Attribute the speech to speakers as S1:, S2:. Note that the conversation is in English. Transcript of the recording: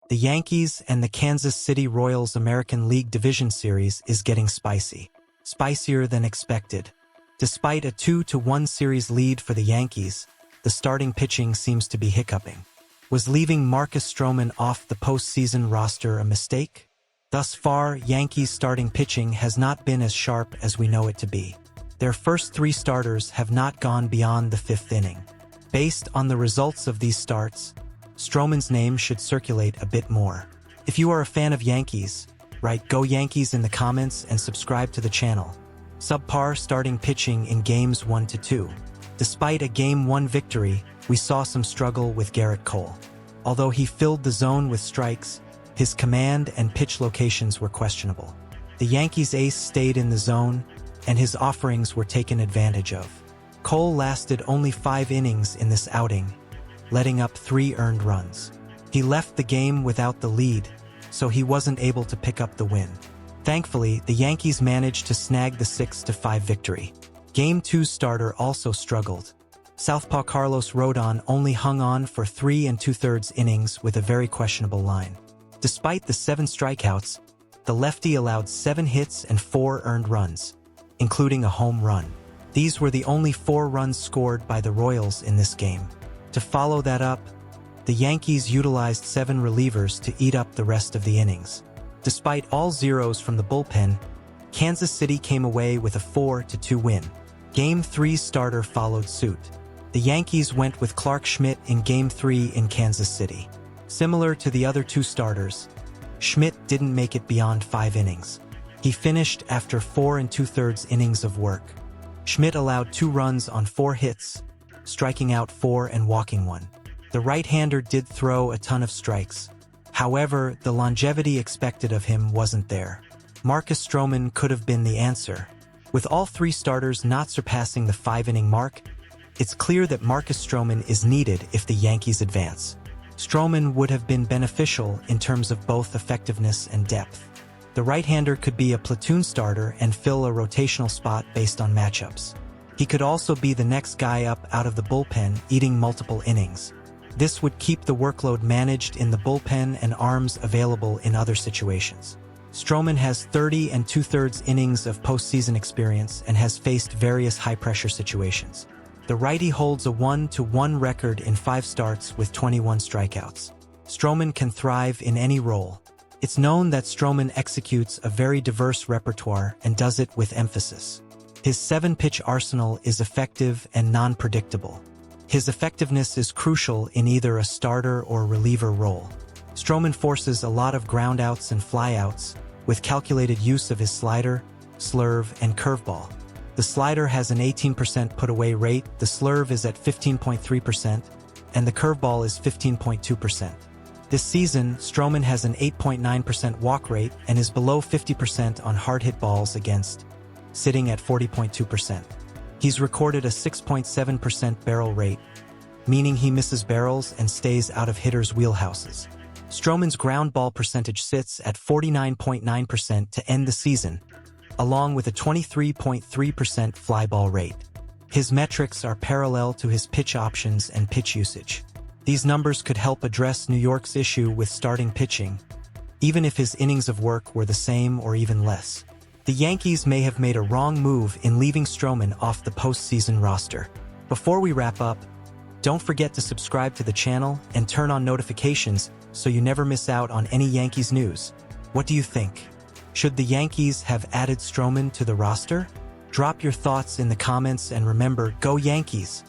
S1: The Yankees and the Kansas City Royals American League Division Series is getting spicy. Spicier than expected. Despite a 2-1 series lead for the Yankees, the starting pitching seems to be hiccuping. Was leaving Marcus Stroman off the postseason roster a mistake? Thus far, Yankees starting pitching has not been as sharp as we know it to be. Their first 3 starters have not gone beyond the 5th inning. Based on the results of these starts, Stroman's name should circulate a bit more. If you are a fan of Yankees, write "Go Yankees" in the comments and subscribe to the channel. Subpar starting pitching in games 1-2. Despite a Game 1 victory, we saw some struggle with Garrett Cole. Although he filled the zone with strikes, his command and pitch locations were questionable. The Yankees ace stayed in the zone, and his offerings were taken advantage of. Cole lasted only 5 innings in this outing, letting up 3 earned runs. He left the game without the lead, so he wasn't able to pick up the win. Thankfully, the Yankees managed to snag the 6-5 victory. Game 2's starter also struggled. Southpaw Carlos Rodon only hung on for 3 2/3 innings with a very questionable line. Despite the 7 strikeouts, the lefty allowed 7 hits and 4 earned runs, including a home run. These were the only 4 runs scored by the Royals in this game. To follow that up, the Yankees utilized 7 relievers to eat up the rest of the innings. Despite all zeros from the bullpen, Kansas City came away with a 4-2 win. Game 3's starter followed suit. The Yankees went with Clarke Schmidt in Game 3 in Kansas City. Similar to the other 2 starters, Schmidt didn't make it beyond 5 innings. He finished after 4 2/3 innings of work. Schmidt allowed 2 runs on 4 hits, striking out 4 and walking 1. The right-hander did throw a ton of strikes. However, the longevity expected of him wasn't there. Marcus Stroman could have been the answer. With all 3 starters not surpassing the 5-inning mark, it's clear that Marcus Stroman is needed if the Yankees advance. Stroman would have been beneficial in terms of both effectiveness and depth. The right-hander could be a platoon starter and fill a rotational spot based on matchups. He could also be the next guy up out of the bullpen, eating multiple innings. This would keep the workload managed in the bullpen and arms available in other situations. Stroman has 30 2/3 innings of postseason experience and has faced various high-pressure situations. The righty holds a 1-1 record in 5 starts with 21 strikeouts. Stroman can thrive in any role. It's known that Stroman executes a very diverse repertoire and does it with emphasis. His 7-pitch arsenal is effective and non-predictable. His effectiveness is crucial in either a starter or reliever role. Stroman forces a lot of groundouts and flyouts, with calculated use of his slider, slurve, and curveball. The slider has an 18% put-away rate, the slurve is at 15.3%, and the curveball is 15.2%. This season, Stroman has an 8.9% walk rate and is below 50% on hard-hit balls against, sitting at 40.2%. He's recorded a 6.7% barrel rate, meaning he misses barrels and stays out of hitters' wheelhouses. Stroman's ground ball percentage sits at 49.9% to end the season, along with a 23.3% fly ball rate. His metrics are parallel to his pitch options and pitch usage. These numbers could help address New York's issue with starting pitching, even if his innings of work were the same or even less. The Yankees may have made a wrong move in leaving Stroman off the postseason roster. Before we wrap up, don't forget to subscribe to the channel and turn on notifications so you never miss out on any Yankees news. What do you think? Should the Yankees have added Stroman to the roster? Drop your thoughts in the comments and remember, go Yankees!